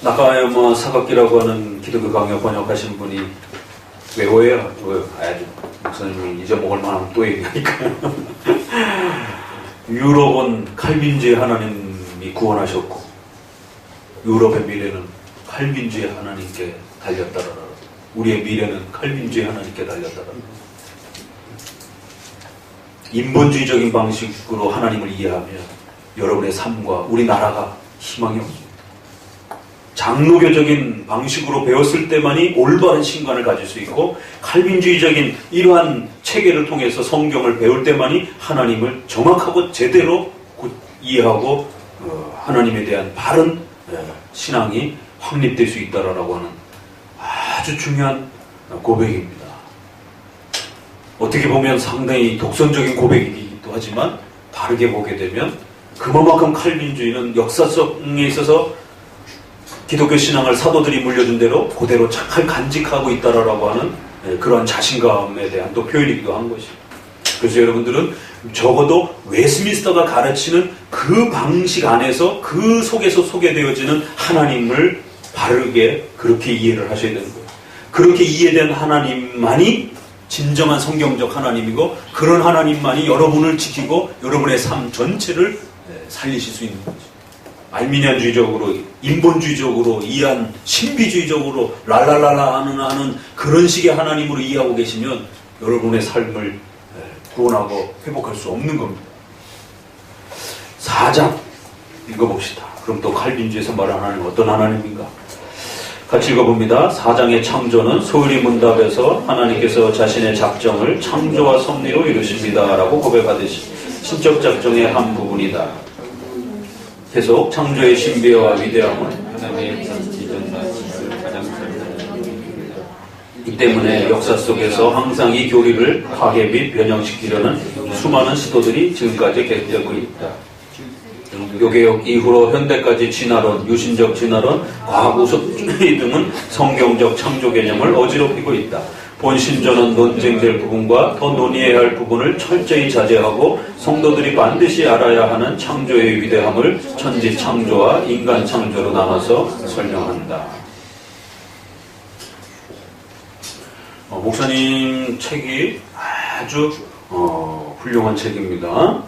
나카야마 사카키라고 하는 기독교 강요 번역하신 분이 외워요. 아주 목사님이 잊어먹을 만하면 또 얘기하니까요. 유럽은 칼빈주의 하나님이 구원하셨고 유럽의 미래는 칼빈주의 하나님께 달렸다라. 우리의 미래는 칼빈주의 하나님께 달렸다라. 인본주의적인 방식으로 하나님을 이해하면 여러분의 삶과 우리나라가 희망이 없습니다. 장로교적인 방식으로 배웠을 때만이 올바른 신관을 가질 수 있고 칼빈주의적인 이러한 체계를 통해서 성경을 배울 때만이 하나님을 정확하고 제대로 이해하고 하나님에 대한 바른 신앙이 확립될 수 있다라고 하는 아주 중요한 고백입니다. 어떻게 보면 상당히 독선적인 고백이기도 하지만 바르게 보게 되면 그만큼 칼빈주의는 역사성에 있어서 기독교 신앙을 사도들이 물려준 대로 그대로 잘 간직하고 있다라고 하는 그런 자신감에 대한 또 표현이기도 한 것입니다. 그래서 여러분들은 적어도 웨스민스터가 가르치는 그 방식 안에서 그 속에서 소개되어지는 하나님을 바르게 그렇게 이해를 하셔야 되는 거예요. 그렇게 이해된 하나님만이 진정한 성경적 하나님이고 그런 하나님만이 여러분을 지키고 여러분의 삶 전체를 살리실 수 있는 거죠. 알미니안주의적으로 인본주의적으로 이해한 신비주의적으로 랄랄랄라 하는 그런 식의 하나님으로 이해하고 계시면 여러분의 삶을 구원하고 회복할 수 없는 겁니다. 4장 읽어봅시다. 그럼 또 칼빈주의에서 말하는 하나님은 어떤 하나님인가? 같이 읽어봅니다. 4장의 창조는 소유리 문답에서 하나님께서 자신의 작정을 창조와 섭리로 이루십니다 라고 고백하듯이 신적 작정의 한 부분이다. 계속 창조의 신비와 위대함은 하나님의 이 때문에 역사 속에서 항상 이 교리를 파괴 및 변형시키려는 수많은 시도들이 지금까지 계속되고 있다. 요개혁 이후로 현대까지 진화론, 유신적 진화론, 과학 우선주의 등은 성경적 창조 개념을 어지럽히고 있다. 본신전은 논쟁될 부분과 더 논의해야 할 부분을 철저히 자제하고 성도들이 반드시 알아야 하는 창조의 위대함을 천지 창조와 인간 창조로 나눠서 설명한다. 목사님 책이 아주 훌륭한 책입니다.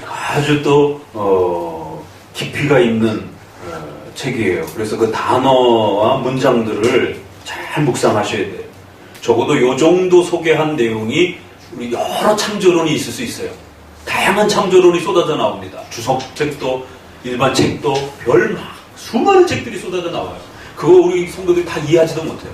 아주 또 깊이가 있는 책이에요. 그래서 그 단어와 문장들을 잘 묵상하셔야 돼요. 적어도 이 정도 소개한 내용이 우리 여러 창조론이 있을 수 있어요. 다양한 창조론이 쏟아져 나옵니다. 주석책도 일반 책도 별 수많은 책들이 쏟아져 나와요. 그거 우리 성도들이 다 이해하지도 못해요.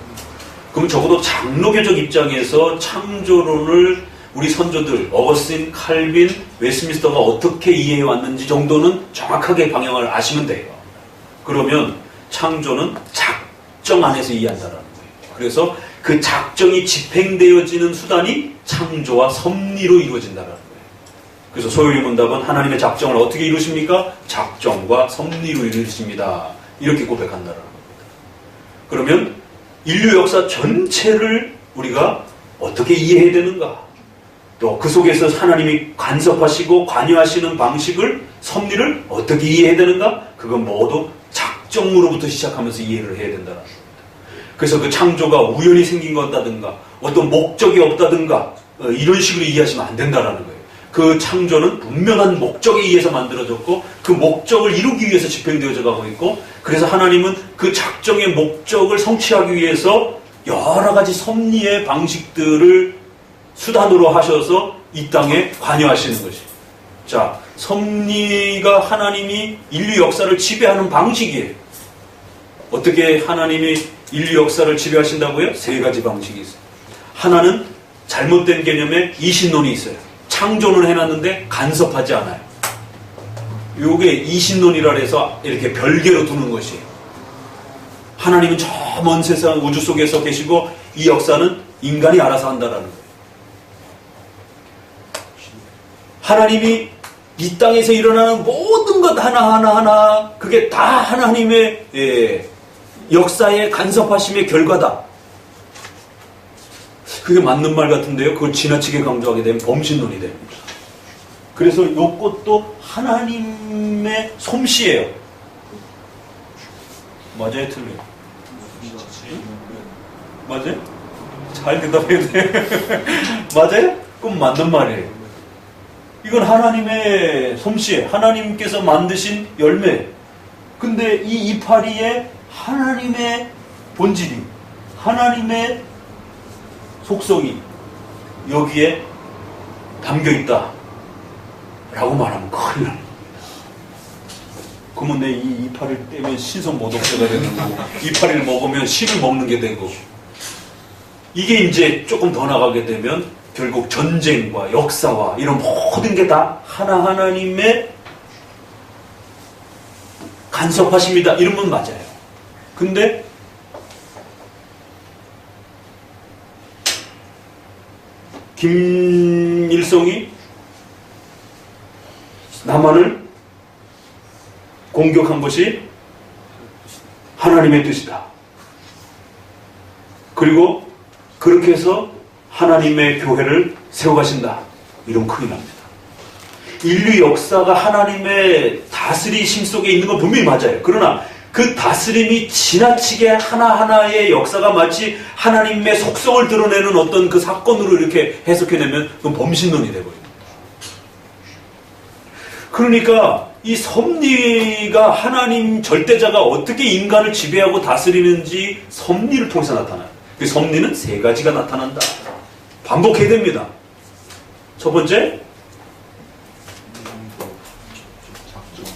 그럼 적어도 장로교적 입장에서 창조론을 우리 선조들 어거스틴, 칼빈, 웨스민스터가 어떻게 이해해 왔는지 정도는 정확하게 방향을 아시면 돼요. 그러면 창조는 작정 안에서 이해한다는 거예요. 그래서 그 작정이 집행되어지는 수단이 창조와 섭리로 이루어진다는 거예요. 그래서 소요리 문답은 하나님의 작정을 어떻게 이루십니까? 작정과 섭리로 이루십니다. 이렇게 고백한다는 겁니다. 그러면 인류 역사 전체를 우리가 어떻게 이해해야 되는가? 또 그 속에서 하나님이 간섭하시고 관여하시는 방식을, 섭리를 어떻게 이해해야 되는가? 그건 모두 작정으로부터 시작하면서 이해를 해야 된다는 겁니다. 그래서 그 창조가 우연히 생긴 것 같다든가 어떤 목적이 없다든가 이런 식으로 이해하시면 안 된다는 거예요. 그 창조는 분명한 목적에 의해서 만들어졌고 그 목적을 이루기 위해서 집행되어져 가고 있고 그래서 하나님은 그 작정의 목적을 성취하기 위해서 여러 가지 섭리의 방식들을 수단으로 하셔서 이 땅에 관여하시는 것이에요. 자, 섭리가 하나님이 인류 역사를 지배하는 방식이에요. 어떻게 하나님이 인류 역사를 지배하신다고요? 3가지 방식이 있어요. 하나는 잘못된 개념에 이신론이 있어요. 창조는 해놨는데 간섭하지 않아요. 요게 이신론이라 해서 이렇게 별개로 두는 것이에요. 하나님은 저 먼 세상 우주 속에서 계시고 이 역사는 인간이 알아서 한다라는 거예요. 하나님이 이 땅에서 일어나는 모든 것 하나하나 그게 다 하나님의 역사에 간섭하심의 결과다. 그게 맞는 말 같은데요. 그걸 지나치게 강조하게 되면 범신론이 됩니다. 그래서 이것도 하나님의 솜씨예요. 맞아요, 틀려요? 맞아요? 잘 대답해야 돼. 맞아요? 그럼 맞는 말이에요. 이건 하나님의 솜씨, 하나님께서 만드신 열매. 근데 이 이파리에 하나님의 본질이, 하나님의 속성이 여기에 담겨있다 라고 말하면 큰일 납니다. 그러면 내 이 이파리를 떼면 신성 모독죄가 되는 거고, 이파리를 먹으면 실을 먹는 게 되고, 이게 이제 조금 더 나가게 되면 결국 전쟁과 역사와 이런 모든 게 다 하나님의 간섭하십니다. 이러면 맞아요. 근데 김일성이 남한을 공격한 것이 하나님의 뜻이다. 그리고 그렇게 해서 하나님의 교회를 세워가신다. 이러면 큰일 납니다. 인류 역사가 하나님의 다스리심 속에 있는 건 분명히 맞아요. 그러나 그 다스림이 지나치게 하나하나의 역사가 마치 하나님의 속성을 드러내는 어떤 그 사건으로 이렇게 해석해내면 그건 범신론이 되거든요. 그러니까 이 섭리가 하나님 절대자가 어떻게 인간을 지배하고 다스리는지 섭리를 통해서 나타나요. 그 섭리는 세 가지가 나타난다. 반복해야 됩니다. 첫 번째,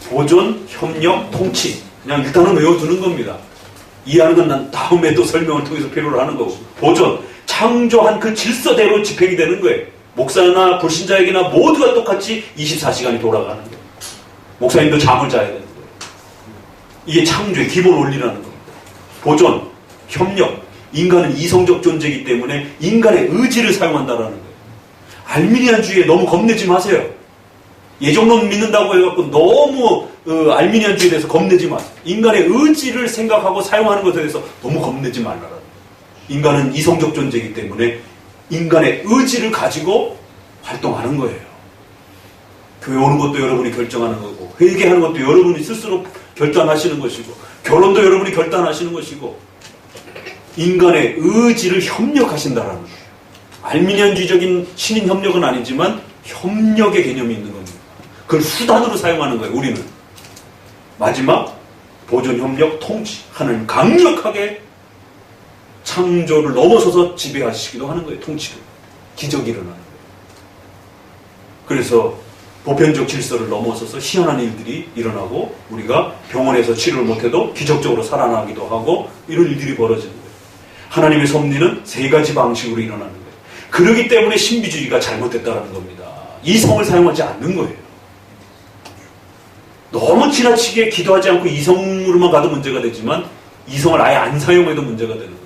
보존, 협력, 통치. 그냥 일단은 외워두는 겁니다. 이해하는 건 난 다음에 또 설명을 통해서 필요로 하는 거고. 보존, 창조한 그 질서대로 집행이 되는 거예요. 목사나 불신자에게나 모두가 똑같이 24시간이 돌아가는 거예요. 목사님도 잠을 자야 되는 거예요. 이게 창조의 기본 원리라는 겁니다. 보존, 협력. 인간은 이성적 존재이기 때문에 인간의 의지를 사용한다라는 거예요. 알미니안주의에 너무 겁내지 마세요. 예정론 믿는다고 해갖고 너무 알미니안주의에 대해서 겁내지 마세요. 인간의 의지를 생각하고 사용하는 것에 대해서 너무 겁내지 말라라는 거예요. 인간은 이성적 존재이기 때문에 인간의 의지를 가지고 활동하는 거예요. 교회 오는 것도 여러분이 결정하는 거고, 회개하는 것도 여러분이 스스로 결단하시는 것이고, 결혼도 여러분이 결단하시는 것이고, 인간의 의지를 협력하신다라는 거예요. 알미니안주의적인 신인 협력은 아니지만 협력의 개념이 있는 겁니다. 그걸 수단으로 사용하는 거예요. 우리는. 마지막 보존, 협력, 통치. 하나님 강력하게 창조를 넘어서서 지배하시기도 하는 거예요. 통치를. 기적이 일어나는 거예요. 그래서 보편적 질서를 넘어서서 희한한 일들이 일어나고 우리가 병원에서 치료를 못해도 기적적으로 살아나기도 하고 이런 일들이 벌어지는 거예요. 하나님의 섭리는 세 가지 방식으로 일어나는 거예요. 그러기 때문에 신비주의가 잘못됐다는 겁니다. 이성을 사용하지 않는 거예요. 너무 지나치게 기도하지 않고 이성으로만 가도 문제가 되지만 이성을 아예 안 사용해도 문제가 되는 거예요.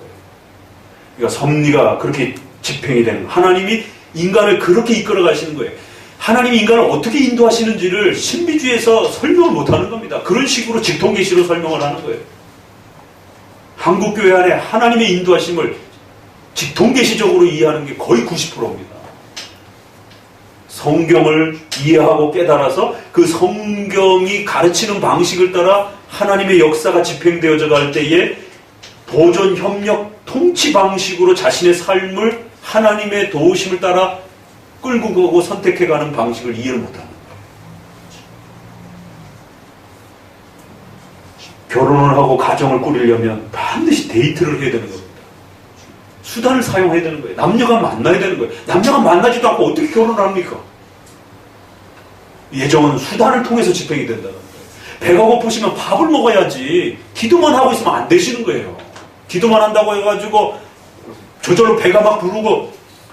그러니까 섭리가 그렇게 집행이 되는 거예요. 하나님이 인간을 그렇게 이끌어 가시는 거예요. 하나님이 인간을 어떻게 인도하시는지를 신비주의에서 설명을 못하는 겁니다. 그런 식으로 직통계시로 설명을 하는 거예요. 한국교회 안에 하나님의 인도하심을 직통계시적으로 이해하는 게 거의 90%입니다. 성경을 이해하고 깨달아서 그 성경이 가르치는 방식을 따라 하나님의 역사가 집행되어져 갈 때에 보존, 협력, 통치 방식으로 자신의 삶을 하나님의 도우심을 따라 끌고 가고 선택해가는 방식을 이해를 못하는 거예요. 결혼을 하고 가정을 꾸리려면 반드시 데이트를 해야 되는 겁니다. 수단을 사용해야 되는 거예요. 남녀가 만나야 되는 거예요. 남녀가 만나지도 않고 어떻게 결혼을 합니까? 예정은 수단을 통해서 집행이 된다는 거예요. 배가 고프시면 밥을 먹어야지 기도만 하고 있으면 안 되시는 거예요. 기도만 한다고 해가지고 저절로 배가 막 부르고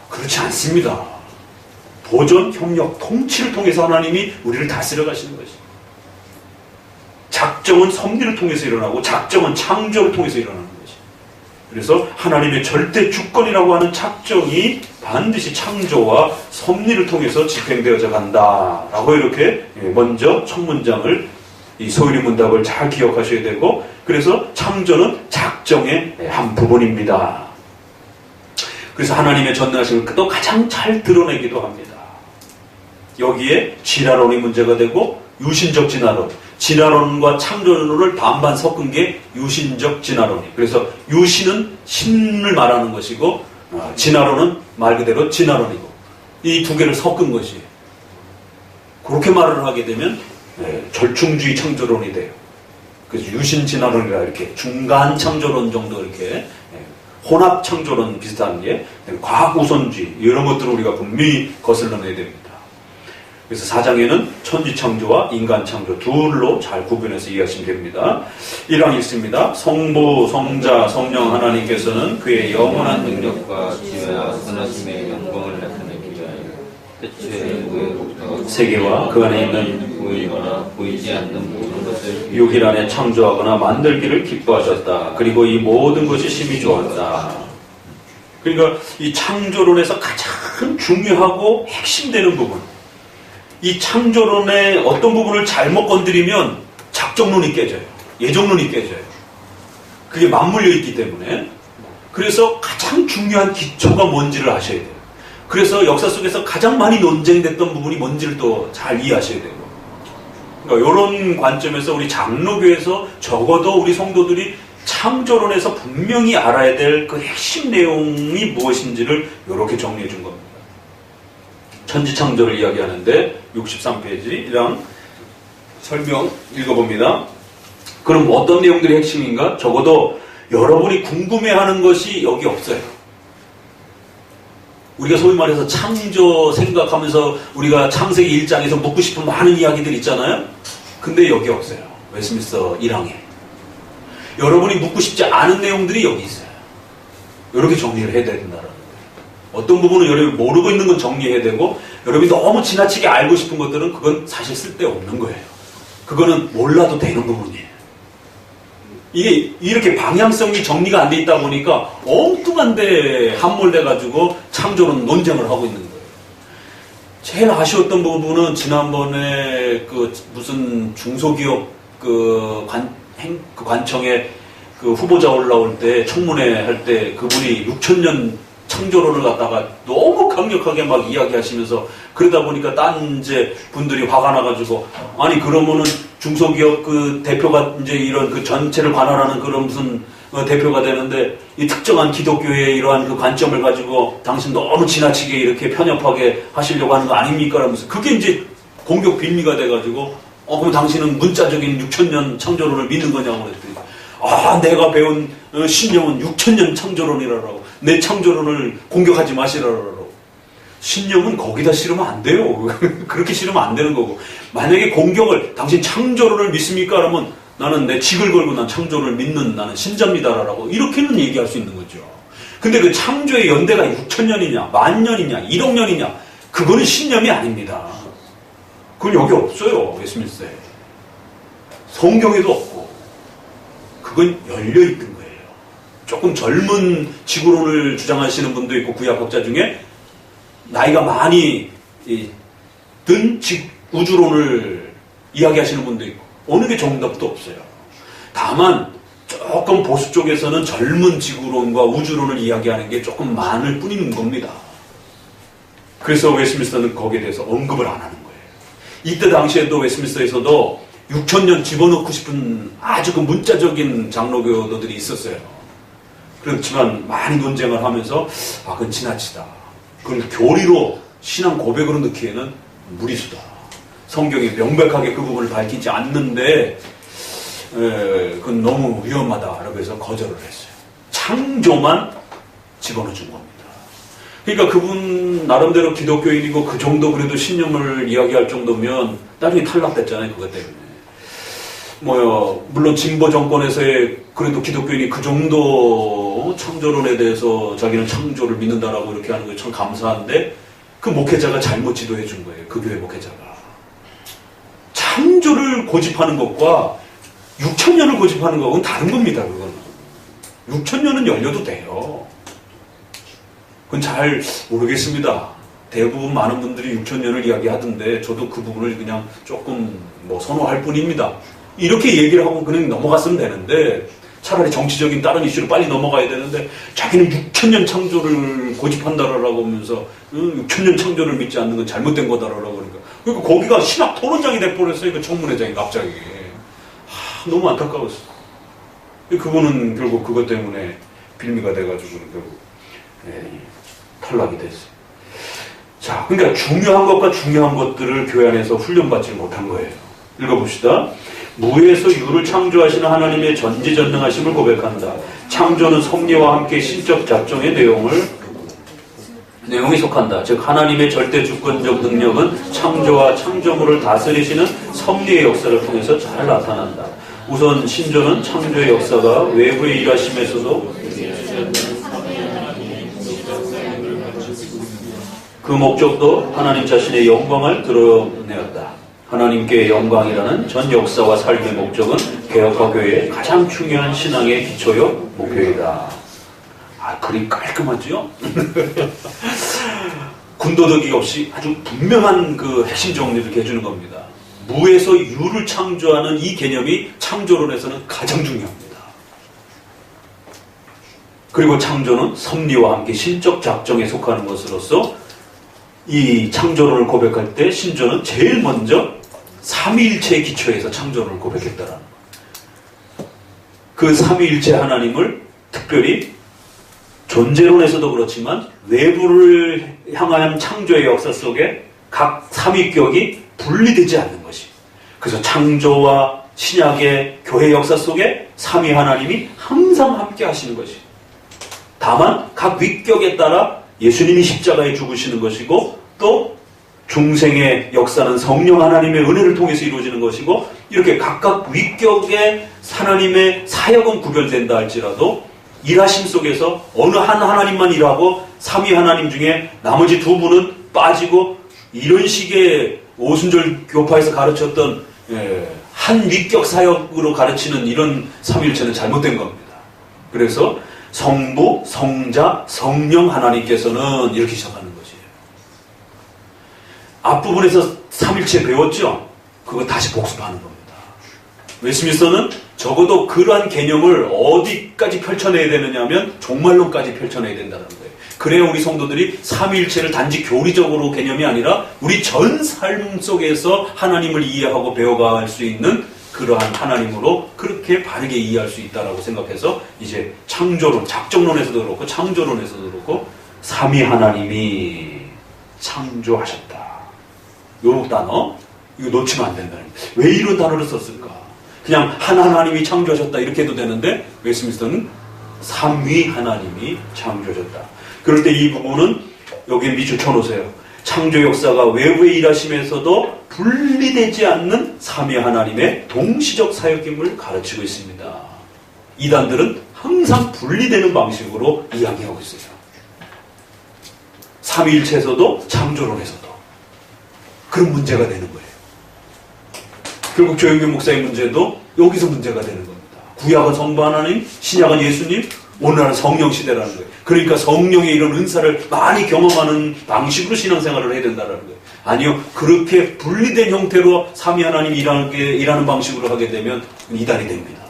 그렇지 않습니다. 보존, 협력, 통치를 통해서 하나님이 우리를 다스려 가시는 것입니다. 작정은 섭리를 통해서 일어나고 작정은 창조를 통해서 일어나는 것입니다. 그래서 하나님의 절대 주권이라고 하는 작정이 반드시 창조와 섭리를 통해서 집행되어져 간다라고 이렇게 먼저 첫 문장을 이 소유리 문답을 잘 기억하셔야 되고, 그래서 창조는 작정의 한 부분입니다. 그래서 하나님의 전능하심을 또 가장 잘 드러내기도 합니다. 여기에 진화론이 문제가 되고 유신적 진화론. 진화론과 창조론을 반반 섞은 게 유신적 진화론이에요. 그래서 유신은 신을 말하는 것이고 진화론은 말 그대로 진화론이고 이 두 개를 섞은 것이에요. 그렇게 말을 하게 되면 절충주의 창조론이 돼요. 그래서 유신 진화론이라 이렇게 중간 창조론 정도 이렇게 혼합 창조론 비슷한 게 과학 우선주의 이런 것들을 우리가 분명히 거슬러내야 됩니다. 그래서 4장에는 천지 창조와 인간 창조 둘로 잘 구분해서 이해하시면 됩니다. 1항 읽습니다. 성부, 성자, 성령 하나님께서는 그의 영원한 능력과 지혜와 선하심의 영광을 나타내기 위하여 태초에 누구의 세계와 그 안에 있는 보이거나 보이지 않는 모든 것을 6일 안에 창조하거나 만들기를 기뻐하셨다. 그리고 이 모든 것이 심히 좋았다. 그러니까 이 창조론에서 가장 중요하고 핵심되는 부분, 이 창조론의 어떤 부분을 잘못 건드리면 작정론이 깨져요. 예정론이 깨져요. 그게 맞물려 있기 때문에. 그래서 가장 중요한 기초가 뭔지를 아셔야 돼요. 그래서 역사 속에서 가장 많이 논쟁됐던 부분이 뭔지를 또 잘 이해하셔야 돼요. 그러니까 이런 관점에서 우리 장로교에서 적어도 우리 성도들이 창조론에서 분명히 알아야 될 그 핵심 내용이 무엇인지를 이렇게 정리해 준 겁니다. 천지창조를 이야기하는데 63페이지랑 설명 읽어봅니다. 그럼 어떤 내용들이 핵심인가? 적어도 여러분이 궁금해하는 것이 여기 없어요. 우리가 소위 말해서 창조 생각하면서 우리가 창세기 1장에서 묻고 싶은 많은 이야기들 있잖아요. 근데 여기 없어요. 웨스트민스터 1항에. 여러분이 묻고 싶지 않은 내용들이 여기 있어요. 이렇게 정리를 해야 된다는 거예요. 어떤 부분은 여러분이 모르고 있는 건 정리해야 되고 여러분이 너무 지나치게 알고 싶은 것들은 그건 사실 쓸데없는 거예요. 그거는 몰라도 되는 부분이에요. 이게 이렇게 방향성이 정리가 안 돼 있다 보니까 엉뚱한데 함몰돼가지고 창조론 논쟁을 하고 있는 거예요. 제일 아쉬웠던 부분은 지난번에 그 무슨 중소기업 관청에 그 후보자 올라올 때 청문회 할 때 그분이 6,000년 창조론을 갖다가 너무 강력하게 막 이야기하시면서 그러다 보니까 딴 이제 분들이 화가 나가지고 아니 그러면은 중소기업 그 대표가 이제 이런 그 전체를 관할하는 그런 무슨 대표가 되는데 이 특정한 기독교의 이러한 그 관점을 가지고 당신 너무 지나치게 이렇게 편협하게 하시려고 하는 거 아닙니까? 라면서 그게 이제 공격 빌미가 돼가지고 그럼 당신은 문자적인 6,000년 창조론을 믿는 거냐고 그랬더니 내가 배운 신념은 6,000년 창조론이라고 내 창조론을 공격하지 마시라고. 신념은 거기다 실으면 안 돼요. 그렇게 실으면 안 되는 거고. 만약에 공격을 당신 창조론을 믿습니까? 그러면 나는 내 직을 걸고 난 창조를 믿는 나는 신자입니다라고 이렇게는 얘기할 수 있는 거죠. 근데 그 창조의 연대가 6,000년이냐 10,000년이냐 1억 년이냐 그거는 신념이 아닙니다. 그건 여기 없어요. 웨스트민스터에. 성경에도 없고 그건 열려있던 거예요. 조금 젊은 지구론을 주장하시는 분도 있고 구약학자 중에 나이가 많이 든 우주론을 이야기하시는 분도 있고 어느 게 정답도 없어요. 다만 조금 보수 쪽에서는 젊은 지구론과 우주론을 이야기하는 게 조금 많을 뿐인 겁니다. 그래서 웨스트민스터는 거기에 대해서 언급을 안 하는 거예요. 이때 당시에도 웨스트민스터에서도 6,000년 집어넣고 싶은 아주 그 문자적인 장로교도들이 있었어요. 그렇지만 많이 논쟁을 하면서 그건 지나치다. 그걸 교리로 신앙 고백으로 넣기에는 무리수다. 성경이 명백하게 그 부분을 밝히지 않는데 그건 너무 위험하다라고 해서 거절을 했어요. 창조만 집어넣어준 겁니다. 그러니까 그분 나름대로 기독교인이고 그 정도 그래도 신념을 이야기할 정도면 나중에 탈락됐잖아요. 그것 때문에. 물론 진보 정권에서의 그래도 기독교인이 그 정도 창조론에 대해서 자기는 창조를 믿는다라고 이렇게 하는 게 참 감사한데 그 목회자가 잘못 지도해 준 거예요. 그 교회 목회자가. 창조를 고집하는 것과 6,000년을 고집하는 것은 다른 겁니다. 그건 6,000년은 열려도 돼요. 그건 잘 모르겠습니다. 대부분 많은 분들이 6,000년을 이야기하던데 저도 그 부분을 그냥 조금 선호할 뿐입니다. 이렇게 얘기를 하고 그냥 넘어갔으면 되는데 차라리 정치적인 다른 이슈로 빨리 넘어가야 되는데 자기는 6,000년 창조를 고집한다라고 하면서 6,000년 창조를 믿지 않는 건 잘못된 거다라고 그러니까 그리고 거기가 신학 토론장이 돼버렸어요. 그 청문회장이 갑자기. 너무 안타까웠어. 그분은 결국 그것 때문에 빌미가 돼가지고 결국 탈락이 됐어요. 자, 그러니까 중요한 것과 중요한 것들을 교회 안에서 훈련받지 못한 거예요. 읽어봅시다. 무에서 유를 창조하시는 하나님의 전지전능하심을 고백한다. 창조는 섭리와 함께 신적 작정의 내용이 속한다. 즉 하나님의 절대 주권적 능력은 창조와 창조물을 다스리시는 섭리의 역사를 통해서 잘 나타난다. 우선 신조는 창조의 역사가 외부의 일하심에서도 그 목적도 하나님 자신의 영광을 드러내었다. 하나님께 영광이라는 전 역사와 삶의 목적은 개혁화 교회의 가장 중요한 신앙의 기초요 목표이다. 글이 깔끔하죠? 군더더기 없이 아주 분명한 그 핵심 정리를 해주는 겁니다. 무에서 유를 창조하는 이 개념이 창조론에서는 가장 중요합니다. 그리고 창조는 섭리와 함께 신적 작정에 속하는 것으로서 이 창조론을 고백할 때 신조는 제일 먼저 삼위일체의 기초에서 창조론을 고백했다라는 거예요. 그 삼위일체 하나님을 특별히 존재론에서도 그렇지만 외부를 향한 창조의 역사 속에 각 삼위격이 분리되지 않는 것이. 그래서 창조와 신약의 교회 역사 속에 삼위 하나님이 항상 함께 하시는 것이. 다만 각 위격에 따라 예수님이 십자가에 죽으시는 것이고 또 중생의 역사는 성령 하나님의 은혜를 통해서 이루어지는 것이고 이렇게 각각 위격의 하나님의 사역은 구별된다 할지라도 일하심 속에서 어느 한 하나님만 일하고 삼위 하나님 중에 나머지 두 분은 빠지고 이런 식의 오순절 교파에서 가르쳤던 한 위격 사역으로 가르치는 이런 삼위일체는 잘못된 겁니다. 그래서 성부, 성자, 성령 하나님께서는 이렇게 시작하는 것이에요. 앞부분에서 삼일체 배웠죠? 그거 다시 복습하는 겁니다. 웨스민스터는 적어도 그러한 개념을 어디까지 펼쳐내야 되느냐 하면 종말론까지 펼쳐내야 된다는 거예요. 그래야 우리 성도들이 삼위일체를 단지 교리적으로 개념이 아니라 우리 전 삶 속에서 하나님을 이해하고 배워갈 수 있는 그러한 하나님으로 그렇게 바르게 이해할 수 있다라고 생각해서 이제 창조론, 작정론에서도 그렇고 창조론에서도 그렇고 삼위 하나님이 창조하셨다. 요 단어 이거 놓치면 안 된다는 거예요. 왜 이런 단어를 썼을까? 그냥 한 하나님이 창조하셨다 이렇게 해도 되는데 웨스민스터는 삼위 하나님이 창조하셨다. 그럴 때 이 부분은 여기에 밑줄 쳐놓으세요. 창조 역사가 외부의 일하심에서도 분리되지 않는 삼위 하나님의 동시적 사역임을 가르치고 있습니다. 이단들은 항상 분리되는 방식으로 이야기하고 있어요. 삼위일체에서도 창조론에서도 그런 문제가 되는 거예요. 결국 조영균 목사의 문제도 여기서 문제가 되는 겁니다. 구약은 성부 하나님, 신약은 예수님, 오늘날은 성령 시대라는 거예요. 그러니까 성령의 이런 은사를 많이 경험하는 방식으로 신앙생활을 해야 된다는 거예요. 아니요, 그렇게 분리된 형태로 삼위 하나님이 일하는 방식으로 하게 되면 이단이 됩니다.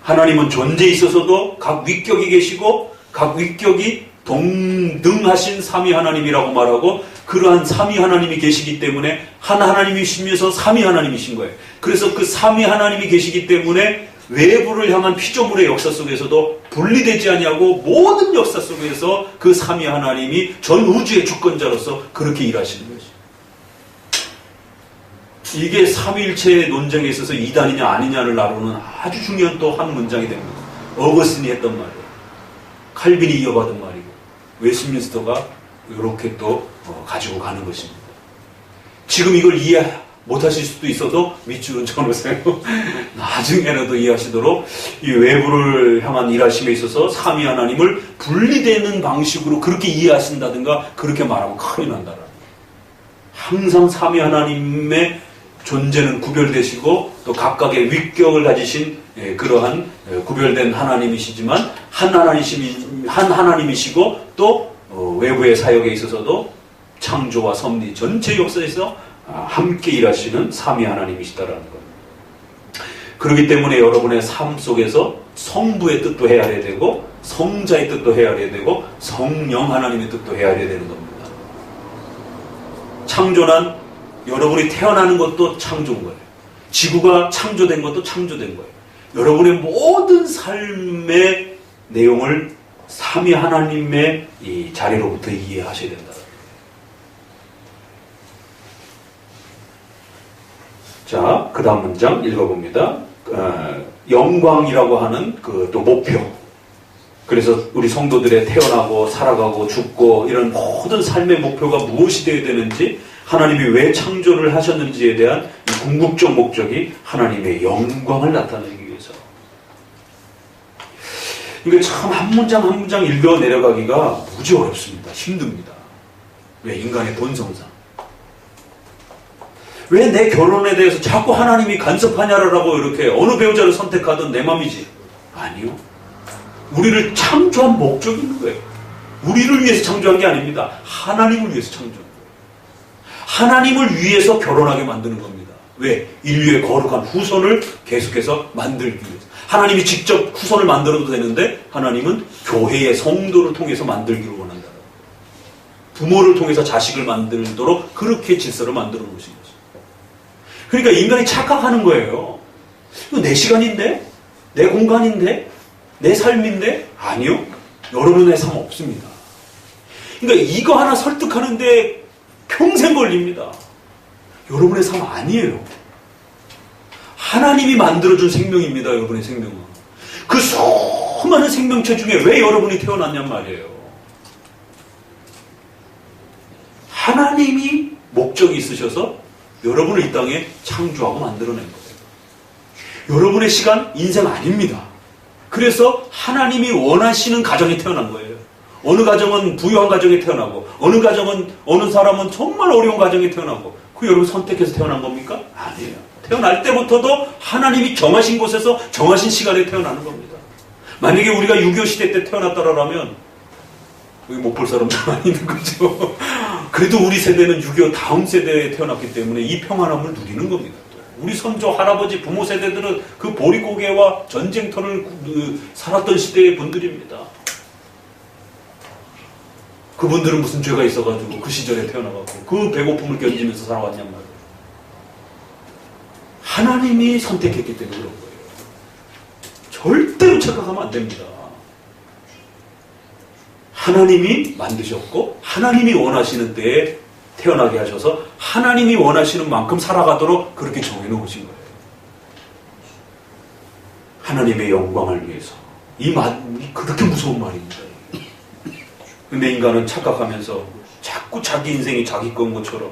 하나님은 존재에 있어서도 각 위격이 계시고 각 위격이 동등하신 삼위 하나님이라고 말하고 그러한 삼위 하나님이 계시기 때문에 한 하나님이시면서 삼위 하나님이신 거예요. 그래서 그 삼위 하나님이 계시기 때문에 외부를 향한 피조물의 역사 속에서도 분리되지 아니하고 모든 역사 속에서 그 삼위 하나님이 전 우주의 주권자로서 그렇게 일하시는 것이죠. 이게 삼위일체의 논쟁에 있어서 이단이냐 아니냐를 나누는 아주 중요한 또 한 문장이 됩니다. 어거스틴이 했던 말이에요. 칼빈이 이어받은 말이고 웨스민스터가 이렇게 또 가지고 가는 것입니다. 지금 이걸 이해 못하실 수도 있어도 밑줄은 쳐놓으세요. 나중에라도 이해하시도록 이 외부를 향한 일하심에 있어서 삼위 하나님을 분리되는 방식으로 그렇게 이해하신다든가 그렇게 말하면 큰일 난다라는 거예요. 항상 삼위 하나님의 존재는 구별되시고 또 각각의 위격을 가지신 그러한 구별된 하나님이시지만 한 하나님이시고 또 외부의 사역에 있어서도 창조와 섭리 전체 역사에서 함께 일하시는 삼위 하나님이시다라는 겁니다. 그렇기 때문에 여러분의 삶 속에서 성부의 뜻도 헤아려야 되고 성자의 뜻도 헤아려야 되고 성령 하나님의 뜻도 헤아려야 되는 겁니다. 창조란 여러분이 태어나는 것도 창조인 거예요. 지구가 창조된 것도 창조된 거예요. 여러분의 모든 삶의 내용을 삼위 하나님의 이 자리로부터 이해하셔야 된다. 자, 그 다음 문장 읽어봅니다. 영광이라고 하는 그 또 목표. 그래서 우리 성도들의 태어나고 살아가고 죽고 이런 모든 삶의 목표가 무엇이 되어야 되는지, 하나님이 왜 창조를 하셨는지에 대한 이 궁극적 목적이 하나님의 영광을 나타내기 위해서. 이게 참 한 문장 한 문장 읽어 내려가기가 무지 어렵습니다. 힘듭니다. 왜? 인간의 본성상. 왜 내 결혼에 대해서 자꾸 하나님이 간섭하냐라고 이렇게 어느 배우자를 선택하든 내 맘이지. 아니요. 우리를 창조한 목적이 있는 거예요. 우리를 위해서 창조한 게 아닙니다. 하나님을 위해서 창조한 거예요. 하나님을 위해서 결혼하게 만드는 겁니다. 왜? 인류의 거룩한 후손을 계속해서 만들기 위해서. 하나님이 직접 후손을 만들어도 되는데 하나님은 교회의 성도를 통해서 만들기를 원한다. 부모를 통해서 자식을 만들도록 그렇게 질서를 만들어 놓으신 거죠. 그러니까 인간이 착각하는 거예요. 이거 내 시간인데? 내 공간인데? 내 삶인데? 아니요. 여러분의 삶 없습니다. 그러니까 이거 하나 설득하는데 평생 걸립니다. 여러분의 삶 아니에요. 하나님이 만들어준 생명입니다. 여러분의 생명은. 그 수많은 생명체 중에 왜 여러분이 태어났냔 말이에요. 하나님이 목적이 있으셔서 여러분을 이 땅에 창조하고 만들어낸 거예요. 여러분의 시간, 인생 아닙니다. 그래서 하나님이 원하시는 가정에 태어난 거예요. 어느 가정은 부유한 가정에 태어나고, 어느 사람은 정말 어려운 가정에 태어나고, 그 여러분 선택해서 태어난 겁니까? 아니에요. 태어날 때부터도 하나님이 정하신 곳에서 정하신 시간에 태어나는 겁니다. 만약에 우리가 6.25 시대 때 태어났다라면 여기 못 볼 사람도 많이 있는 거죠. 그래도 우리 세대는 6.25 다음 세대에 태어났기 때문에 이 평안함을 누리는 겁니다. 우리 선조, 할아버지, 부모 세대들은 그 보릿고개와 전쟁터를 살았던 시대의 분들입니다. 그분들은 무슨 죄가 있어가지고 그 시절에 태어나가고 그 배고픔을 견디면서 살아왔냔 말이에요. 하나님이 선택했기 때문에 그런 거예요. 절대로 착각하면 안 됩니다. 하나님이 만드셨고 하나님이 원하시는 때에 태어나게 하셔서 하나님이 원하시는 만큼 살아가도록 그렇게 정해놓으신 거예요. 하나님의 영광을 위해서. 이 말이 그렇게 무서운 말입니다. 근데 인간은 착각하면서 자꾸 자기 인생이 자기 건 것처럼,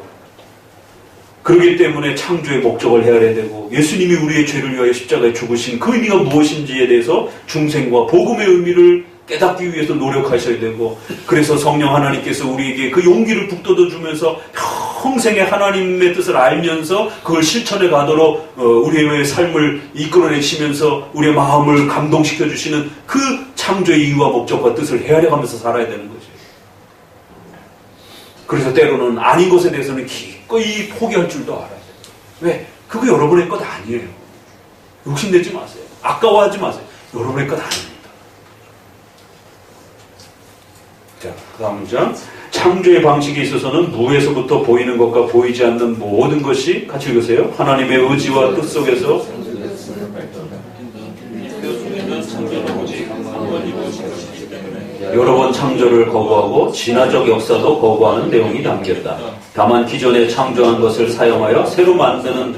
그렇기 때문에 창조의 목적을 헤아려야 되고, 예수님이 우리의 죄를 위하여 십자가에 죽으신 그 의미가 무엇인지에 대해서 중생과 복음의 의미를 깨닫기 위해서 노력하셔야 되고, 그래서 성령 하나님께서 우리에게 그 용기를 북돋워 주면서 평생의 하나님의 뜻을 알면서 그걸 실천해 가도록 우리의 삶을 이끌어내시면서 우리의 마음을 감동시켜 주시는 그 창조의 이유와 목적과 뜻을 헤아려가면서 살아야 되는 거죠. 그래서 때로는 아닌 것에 대해서는 기꺼이 포기할 줄도 알아야 돼요. 왜? 그거 여러분의 것 아니에요. 욕심내지 마세요. 아까워하지 마세요. 여러분의 것 아닙니다. 자, 그 다음 문장. 창조의 방식에 있어서는 무에서부터 보이는 것과 보이지 않는 모든 것이, 같이 읽으세요. 하나님의 의지와 뜻 속에서 여러 번 창조를 거부하고 진화적 역사도 거부하는 내용이 담겼다. 다만 기존에 창조한 것을 사용하여 새로 만드는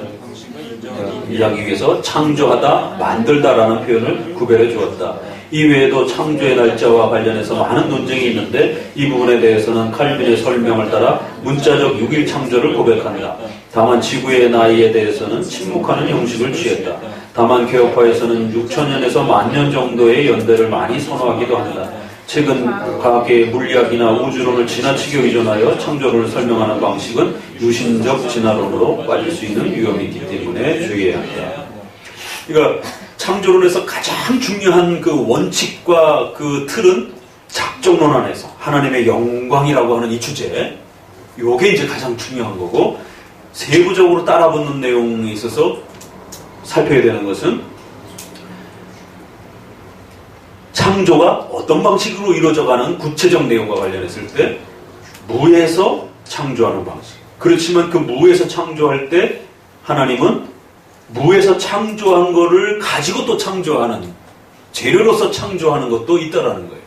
이야기 위해서 창조하다, 만들다라는 표현을 구별해 주었다. 이 외에도 창조의 날짜와 관련해서 많은 논쟁이 있는데 이 부분에 대해서는 칼빈의 설명을 따라 문자적 6일 창조를 고백한다. 다만 지구의 나이에 대해서는 침묵하는 형식을 취했다. 다만 개혁파에서는 6천년에서 10,000년 정도의 연대를 많이 선호하기도 한다. 최근 과학계의 물리학이나 우주론을 지나치게 의존하여 창조론을 설명하는 방식은 유신적 진화론으로 빠질 수 있는 위험이 있기 때문에 주의해야 한다. 그러니까 창조론에서 가장 중요한 그 원칙과 그 틀은 작정론 안에서 하나님의 영광이라고 하는 이 주제, 이게 이제 가장 중요한 거고, 세부적으로 따라붙는 내용에 있어서 살펴야 되는 것은 창조가 어떤 방식으로 이루어져가는 구체적 내용과 관련했을 때 무에서 창조하는 방식, 그렇지만 그 무에서 창조할 때 하나님은 무에서 창조한 거를 가지고 또 창조하는, 재료로서 창조하는 것도 있다라는 거예요.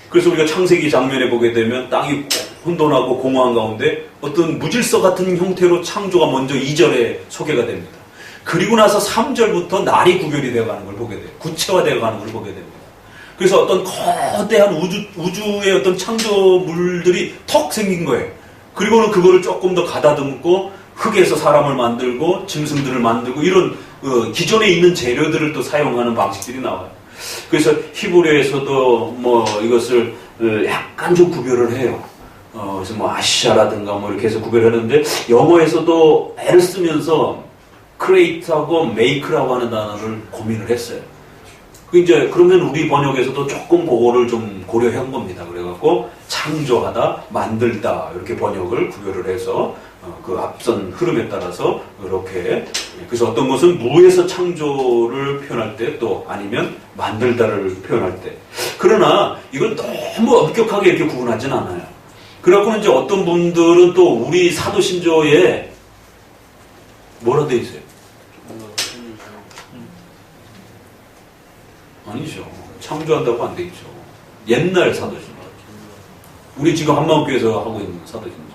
그래서 우리가 창세기 장면에 보게 되면 땅이 혼돈하고 공허한 가운데 어떤 무질서 같은 형태로 창조가 먼저 2절에 소개가 됩니다. 그리고 나서 3절부터 날이 구별이 되어가는 걸 보게 돼요. 구체화되어가는 걸 보게 됩니다. 그래서 어떤 거대한 우주의 어떤 창조물들이 턱 생긴 거예요. 그리고는 그거를 조금 더 가다듬고 흙에서 사람을 만들고 짐승들을 만들고 이런 기존에 있는 재료들을 또 사용하는 방식들이 나와요. 그래서 히브리어에서도 뭐 이것을 약간 좀 구별을 해요. 그래서 뭐 아시아라든가 뭐 이렇게 해서 구별하는데 영어에서도 애를 쓰면서 create하고 make라고 하는 단어를 고민을 했어요. 이제 그러면 우리 번역에서도 조금 그거를 좀 고려한 겁니다. 그래갖고 창조하다, 만들다 이렇게 번역을 구별을 해서 그 앞선 흐름에 따라서 이렇게, 그래서 어떤 것은 무에서 창조를 표현할 때 또 아니면 만들다를 표현할 때, 그러나 이걸 너무 엄격하게 이렇게 구분하진 않아요. 그래갖고는 이제 어떤 분들은 또 우리 사도신조에 뭐라 돼 있어요? 아니죠. 창조한다고 안 돼 있죠. 옛날 사도신조. 우리 지금 한마음교회에서 하고 있는 사도신조.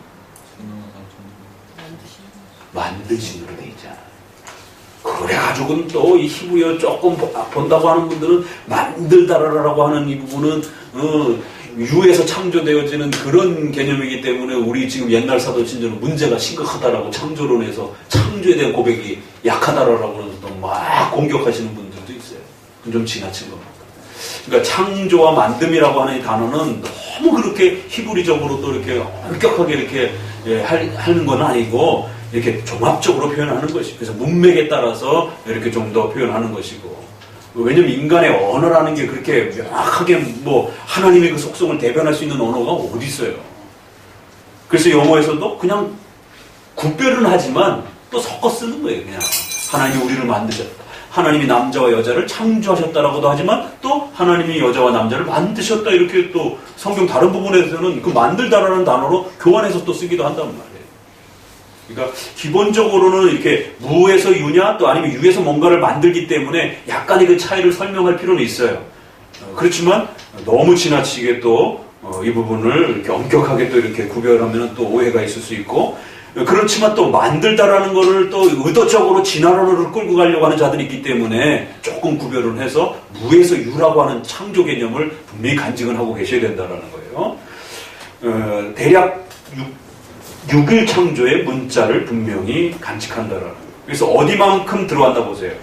만드신으로 돼 있잖아. 그래가지고는 또 이 히브리어 조금 본다고 하는 분들은 만들다라고 하는 이 부분은 유에서 창조되어지는 그런 개념이기 때문에 우리 지금 옛날 사도신조는 문제가 심각하다라고 창조론에서 창조에 대한 고백이 약하다라고 하면서 또 막 공격하시는 분들도 있어요. 좀 지나친 겁니다. 그러니까 창조와 만듦이라고 하는 이 단어는 너무 그렇게 히브리적으로 또 이렇게 엄격하게 이렇게 하는 건 아니고 이렇게 종합적으로 표현하는 것이, 그래서 문맥에 따라서 이렇게 좀 더 표현하는 것이고, 왜냐면 인간의 언어라는 게 그렇게 명확하게 뭐 하나님의 그 속성을 대변할 수 있는 언어가 어디 있어요. 그래서 영어에서도 그냥 구별은 하지만 또 섞어 쓰는 거예요. 그냥 하나님이 우리를 만드셨다, 하나님이 남자와 여자를 창조하셨다라고도 하지만 또 하나님이 여자와 남자를 만드셨다, 이렇게 또 성경 다른 부분에서는 그 만들다라는 단어로 교환해서 또 쓰기도 한단 말이에요. 그러니까 기본적으로는 이렇게 무에서 유냐 또 아니면 유에서 뭔가를 만들기 때문에 약간의 그 차이를 설명할 필요는 있어요. 그렇지만 너무 지나치게 또 이 부분을 이렇게 엄격하게 또 이렇게 구별하면 또 오해가 있을 수 있고, 그렇지만 또 만들다라는 거를 또 의도적으로 진화론으로 끌고 가려고 하는 자들이 있기 때문에 조금 구별을 해서 무에서 유라고 하는 창조 개념을 분명히 간직은 하고 계셔야 된다는 거예요. 대략 6일 창조의 문자를 분명히 간직한다라는 거예요. 그래서 어디만큼 들어간다 보세요.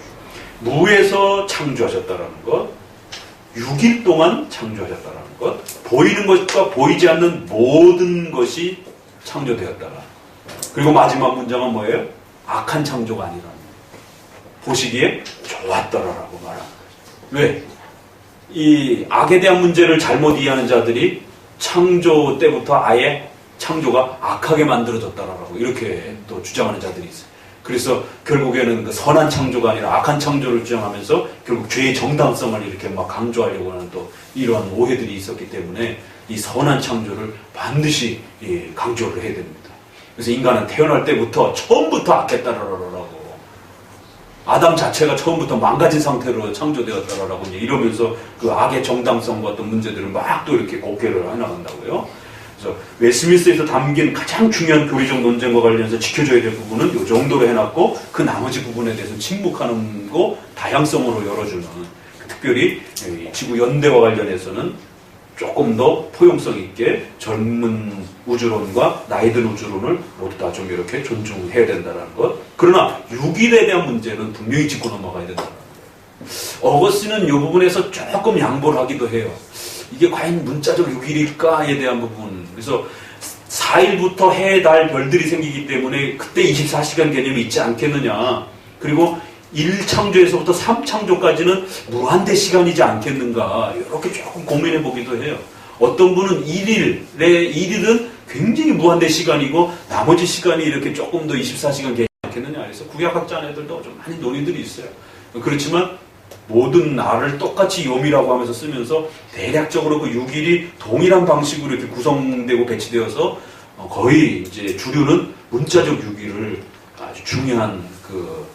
무에서 창조하셨다라는 것, 6일 동안 창조하셨다라는 것, 보이는 것과 보이지 않는 모든 것이 창조되었다라. 그리고 마지막 문장은 뭐예요? 악한 창조가 아니라는 거예요. 보시기에 좋았더라라고 말합니다. 왜? 이 악에 대한 문제를 잘못 이해하는 자들이 창조 때부터 아예 창조가 악하게 만들어졌다라고 이렇게 또 주장하는 자들이 있어요. 그래서 결국에는 그 선한 창조가 아니라 악한 창조를 주장하면서 결국 죄의 정당성을 이렇게 막 강조하려고 하는 또 이러한 오해들이 있었기 때문에 이 선한 창조를 반드시 강조를 해야 됩니다. 그래서 인간은 태어날 때부터 처음부터 악했다라고, 아담 자체가 처음부터 망가진 상태로 창조되었다라고 이러면서 그 악의 정당성과 어떤 문제들을 막 또 이렇게 곡해를 해나간다고요. 그래서 웨스트민스터에서 담긴 가장 중요한 교리적 논쟁과 관련해서 지켜줘야 될 부분은 이 정도로 해놨고, 그 나머지 부분에 대해서 침묵하는 거 다양성으로 열어주는, 특별히 지구 연대와 관련해서는 조금 더 포용성 있게 젊은 우주론과 나이든 우주론을 모두 다 좀 이렇게 존중해야 된다는 것. 그러나 6일에 대한 문제는 분명히 짚고 넘어가야 된다는 거예요. 어거스틴은 이 부분에서 조금 양보를 하기도 해요. 이게 과연 문자적 6일일까에 대한 부분. 그래서 4일부터 해, 달, 별들이 생기기 때문에 그때 24시간 개념이 있지 않겠느냐. 그리고 1창조에서부터 3창조까지는 무한대 시간이지 않겠는가. 이렇게 조금 고민해 보기도 해요. 어떤 분은 1일은 굉장히 무한대 시간이고 나머지 시간이 이렇게 조금 더 24시간 개념이 않겠느냐. 그래서 구약학자 애들도 좀 많이 논의들이 있어요. 그렇지만 모든 날을 똑같이 요미라고 하면서 쓰면서 대략적으로 그 6일이 동일한 방식으로 이렇게 구성되고 배치되어서 거의 이제 주류는 문자적 유기를 아주 중요한 그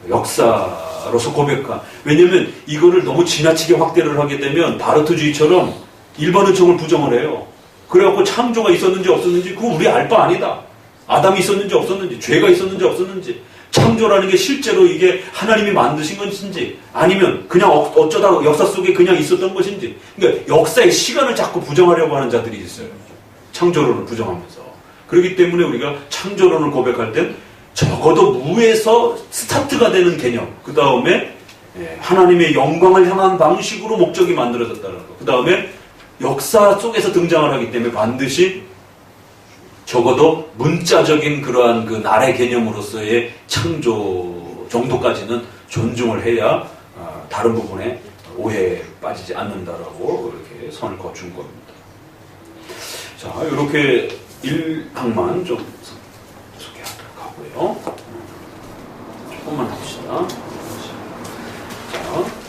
역사로서 고백한. 왜냐면 이거를 너무 지나치게 확대를 하게 되면 바르트주의처럼 일반 은총을 부정을 해요. 그래갖고 창조가 있었는지 없었는지 그거 우리 알 바 아니다. 아담이 있었는지 없었는지, 죄가 있었는지 없었는지, 창조라는 게 실제로 이게 하나님이 만드신 것인지, 아니면 그냥 어쩌다 역사 속에 그냥 있었던 것인지. 그러니까 역사의 시간을 자꾸 부정하려고 하는 자들이 있어요. 창조론을 부정하면서. 그렇기 때문에 우리가 창조론을 고백할 땐 적어도 무에서 스타트가 되는 개념, 그 다음에 하나님의 영광을 향한 방식으로 목적이 만들어졌다는 거, 그 다음에 역사 속에서 등장을 하기 때문에 반드시 적어도 문자적인 그러한 그 나라의 개념으로서의 창조 정도까지는 존중을 해야 다른 부분에 오해에 빠지지 않는다라고 이렇게 선을 거둔 겁니다. 자, 이렇게 1항만 좀 소개하도록 하고요. 조금만 합시다. 자.